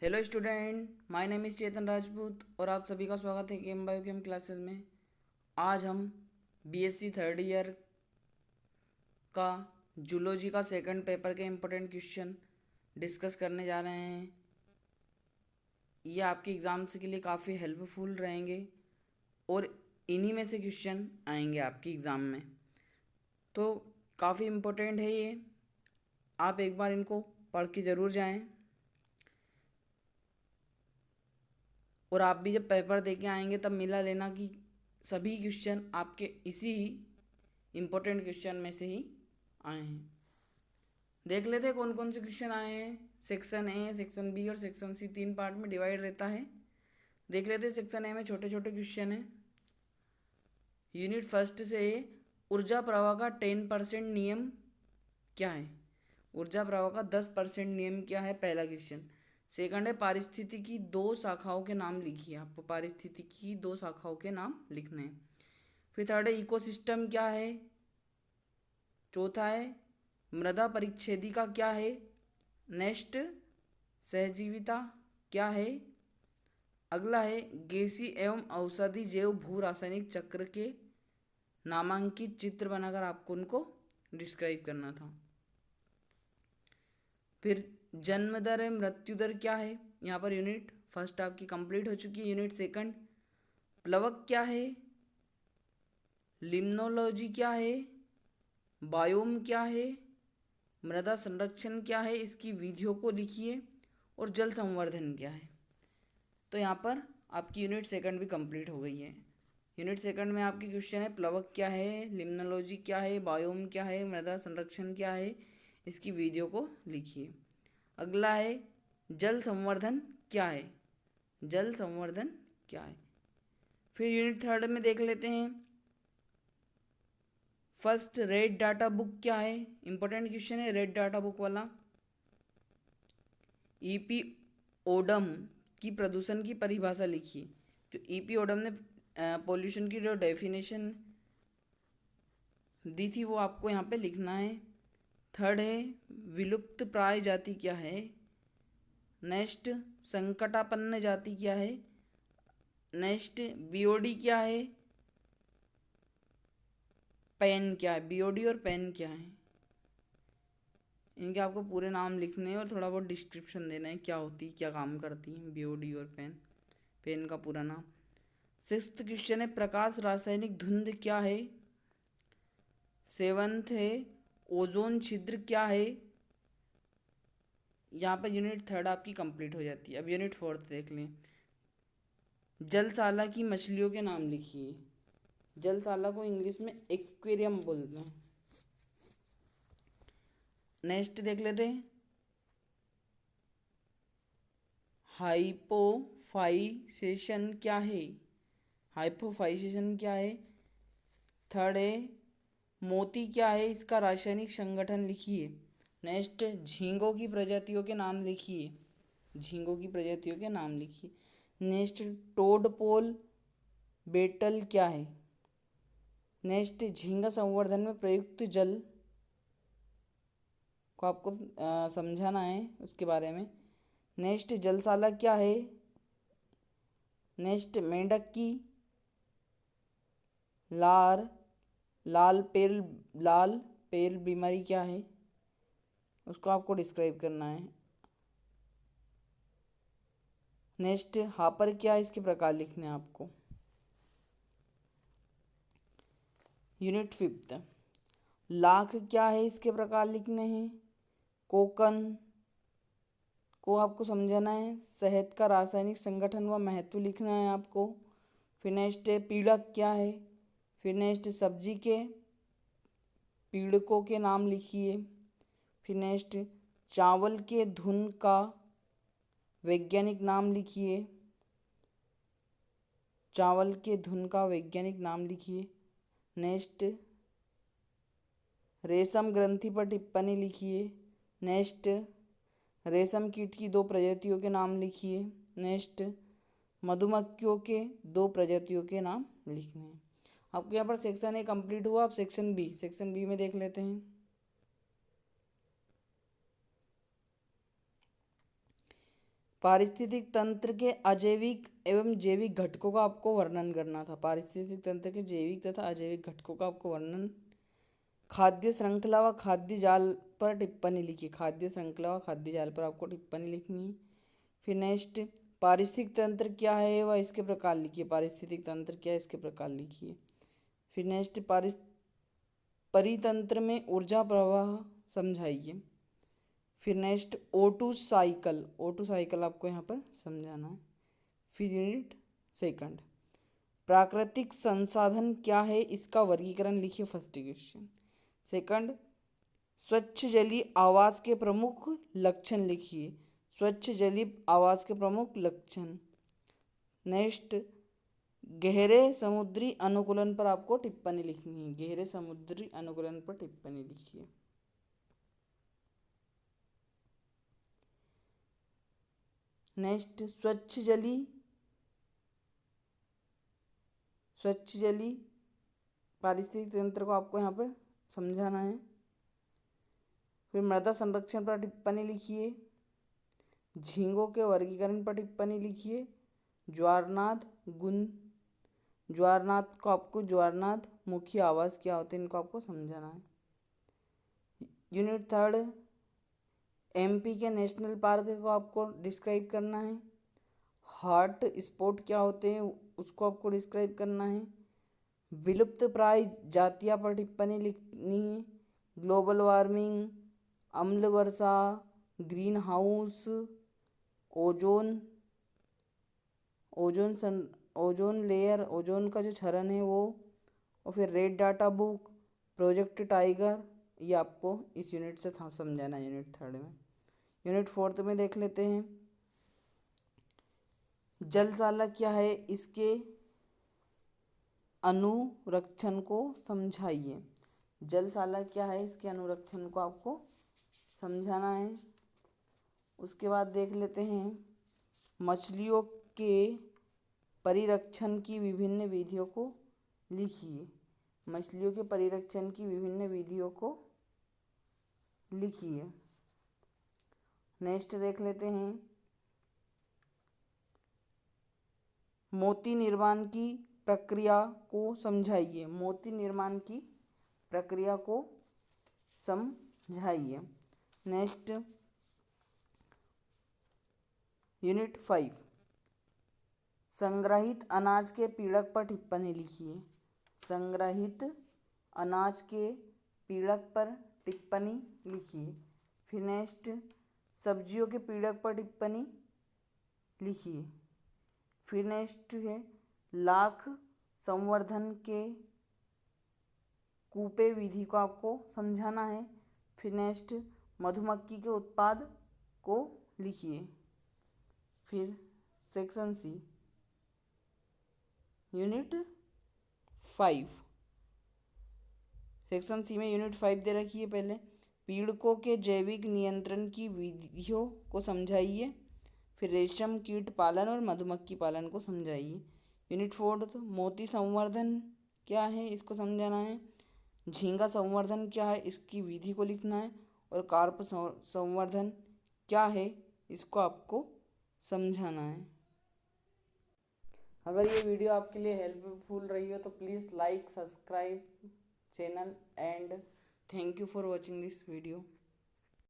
Hello student, my name is Chetan Rajput और आप सभी का स्वागत है केम बायो केम क्लासेस में। आज हम बीएससी थर्ड ईयर का जूलॉजी का सेकंड पेपर के इम्पोर्टेंट क्वेश्चन डिस्कस करने जा रहे हैं। ये आपके एग्ज़ाम्स के लिए काफ़ी हेल्पफुल रहेंगे और इन्हीं में से क्वेश्चन आएंगे आपकी एग्ज़ाम में, तो काफ़ी इम्पोर्टेंट है ये। आप एक बार इनको पढ़ के ज़रूर जाएं और आप भी जब पेपर दे के आएंगे तब मिला लेना कि सभी क्वेश्चन आपके इसी इम्पोर्टेंट क्वेश्चन में से ही आए हैं। देख लेते हैं कौन कौन से क्वेश्चन आए हैं। सेक्शन ए, सेक्शन बी और सेक्शन सी तीन पार्ट में डिवाइड रहता है। देख लेते हैं सेक्शन ए में छोटे छोटे क्वेश्चन हैं। यूनिट फर्स्ट से ऊर्जा प्रवाह का 10% नियम क्या है। ऊर्जा प्रवाह का 10% नियम क्या है, पहला क्वेश्चन। सेकंड है पारिस्थितिकी की दो शाखाओं के नाम लिखिए। आपको पारिस्थितिकी की दो शाखाओं के नाम लिखने हैं। फिर थर्ड है इकोसिस्टम क्या है। चौथा है मृदा परिच्छेदिका क्या है। नेक्स्ट सहजीविता क्या है। अगला है गैसीय एवं औषधि जैव भू रासायनिक चक्र के नामांकित चित्र बनाकर आपको उनको डिस्क्राइब करना था। फिर जन्म दर है मृत्यु दर क्या है। यहाँ पर यूनिट फर्स्ट आपकी कंप्लीट हो चुकी है। यूनिट सेकंड प्लवक क्या है, लिम्नोलॉजी क्या है, बायोम क्या है, मृदा संरक्षण क्या है, इसकी विधियों को लिखिए और जल संवर्धन क्या है। तो यहाँ पर आपकी यूनिट सेकंड भी कंप्लीट हो गई है। यूनिट सेकंड में आपकी क्वेश्चन है प्लवक क्या है, लिम्नोलॉजी क्या है, बायोम क्या है, मृदा संरक्षण क्या है, इसकी विधियों को लिखिए। अगला है जल संवर्धन क्या है। जल संवर्धन क्या है। फिर यूनिट थर्ड में देख लेते हैं फर्स्ट रेड डाटा बुक क्या है। इंपॉर्टेंट क्वेश्चन है रेड डाटा बुक वाला। ईपी ओडम की प्रदूषण की परिभाषा लिखिए। जो ईपी ओडम ने पॉल्यूशन की जो डेफिनेशन दी थी वो आपको यहाँ पे लिखना है। थर्ड है विलुप्त प्राय जाति क्या है। नेक्स्ट संकटापन्न जाति क्या है। नेक्स्ट बीओडी क्या है, पेन क्या है। बीओडी और पेन क्या है, इनके आपको पूरे नाम लिखने हैं और थोड़ा बहुत डिस्क्रिप्शन देना है क्या होती क्या काम करती है बीओडी और पेन। पेन का पूरा नाम। सिक्स्थ क्वेश्चन है प्रकाश रासायनिक धुंध क्या है। सेवंथ है ओजोन छिद्र क्या है। यहाँ पर यूनिट थर्ड आपकी कंप्लीट हो जाती है। अब यूनिट फोर्थ देख लें। जलसाला की मछलियों के नाम लिखिए। जलसाला को इंग्लिश में एक्वेरियम बोलते हैं। नेक्स्ट देख लेते हैं हाइपोफाइसेशन क्या है। हाइपोफाइसेशन क्या है। थर्ड है मोती क्या है, इसका रासायनिक संगठन लिखिए। नेक्स्ट झींगों की प्रजातियों के नाम लिखिए। झींगों की प्रजातियों के नाम लिखिए। नेक्स्ट टोडपोल बेटल क्या है। नेक्स्ट झींगा संवर्धन में प्रयुक्त जल को आपको समझाना है उसके बारे में। नेक्स्ट जलसाला क्या है। नेक्स्ट मेंढक की लार लाल पेल बीमारी क्या है, उसको आपको डिस्क्राइब करना है। नेक्स्ट हापर क्या है, इसके प्रकार लिखने हैं आपको। यूनिट फिफ्थ लाख क्या है, इसके प्रकार लिखने हैं। कोकन को आपको समझाना है। शहद का रासायनिक संगठन व महत्व लिखना है आपको। फिर नेक्स्ट पीड़क क्या है। फिर नेक्स्ट सब्जी के पीड़कों के नाम लिखिए। फिर नेक्स्ट चावल के धुन का वैज्ञानिक नाम लिखिए। चावल के धुन का वैज्ञानिक नाम लिखिए। नेक्स्ट रेशम ग्रंथि पर टिप्पणी लिखिए। नेक्स्ट रेशम कीट की दो प्रजातियों के नाम लिखिए। नेक्स्ट मधुमक्खियों के दो प्रजातियों के नाम लिखने हैं। आपको यहाँ पर सेक्शन ए कंप्लीट हुआ। अब सेक्शन बी में देख लेते हैं। पारिस्थितिक तंत्र के अजैविक एवं जैविक घटकों का आपको वर्णन करना था। पारिस्थितिक तंत्र के जैविक तथा अजैविक घटकों का आपको वर्णन। खाद्य श्रृंखला व खाद्य जाल पर टिप्पणी लिखिए। खाद्य श्रृंखला व खाद्य जाल पर आपको टिप्पणी लिखनी है। फिर नेक्स्ट, पारिस्थितिक तंत्र क्या है व इसके प्रकार लिखिए। पारिस्थितिक तंत्र क्या है, इसके प्रकार लिखिए। फिर नेक्स्ट, परितंत्र में ऊर्जा प्रवाह समझाइए। फिर next, O2 cycle, O2 cycle आपको यहाँ पर समझाना है। फिर यूनिट सेकंड, प्राकृतिक संसाधन क्या है, इसका वर्गीकरण लिखिए। First question. सेकंड, स्वच्छ जलीय आवास के प्रमुख लक्षण लिखिए। स्वच्छ जलीय आवास के प्रमुख लक्षण। नेक्स्ट, गहरे समुद्री अनुकूलन पर आपको टिप्पणी लिखनी है। गहरे समुद्री अनुकूलन पर टिप्पणी लिखिए। नेक्स्ट, स्वच्छ जली पारिस्थितिक तंत्र को आपको यहाँ पर समझाना है। फिर मृदा संरक्षण पर टिप्पणी लिखिए। झींगों के वर्गीकरण पर टिप्पणी लिखिए। ज्वारनाद को आपको ज्वारनाद मुख्य आवास क्या होते हैं, इनको आपको समझाना है। यूनिट थर्ड, MP के नेशनल पार्क को आपको डिस्क्राइब करना है। हॉट स्पॉट क्या होते हैं, उसको आपको डिस्क्राइब करना है। विलुप्त प्राय जातियां पर टिप्पणी लिखनी है। ग्लोबल वार्मिंग, अम्ल वर्षा, greenhouse, ozone layer, ozone का जो क्षरण है वो, और फिर red data book, project tiger, ये आपको इस यूनिट से समझाना है यूनिट थर्ड में। यूनिट फोर्थ में देख लेते हैं, जलसाला क्या है, इसके अनुरक्षण को समझाइए। जलसाला क्या है, इसके अनुरक्षण को आपको समझाना है। उसके बाद देख लेते हैं, मछलियों के परिरक्षण की विभिन्न विधियों को लिखिए। मछलियों के परिरक्षण की विभिन्न विधियों को लिखिए। नेक्स्ट देख लेते हैं, मोती निर्माण की प्रक्रिया को समझाइए। मोती निर्माण की प्रक्रिया को समझाइए। नेक्स्ट, यूनिट 5, संग्रहित अनाज के पीड़क पर टिप्पणी लिखिए। संग्रहित अनाज के पीड़क पर टिप्पणी लिखिए। फिर नेक्स्ट, सब्जियों के पीड़क पर टिप्पणी लिखिए। फिर नेक्स्ट है, लाख संवर्धन के कूपे विधि को आपको समझाना है। फिर नेक्स्ट, मधुमक्खी के उत्पाद को लिखिए। फिर section C, unit 5, section C में यूनिट 5 दे रखी है। पहले, पीड़कों के जैविक नियंत्रण की विधियों को समझाइए। फिर रेशम कीट पालन और मधुमक्खी पालन को समझाइए। यूनिट 4, मोती संवर्धन क्या है, इसको समझाना है। झींगा संवर्धन क्या है, इसकी विधि को लिखना है। और कार्प संवर्धन क्या है, इसको आपको समझाना है। अगर ये वीडियो आपके लिए हेल्पफुल रही हो तो please like, subscribe channel and thank you for watching this video.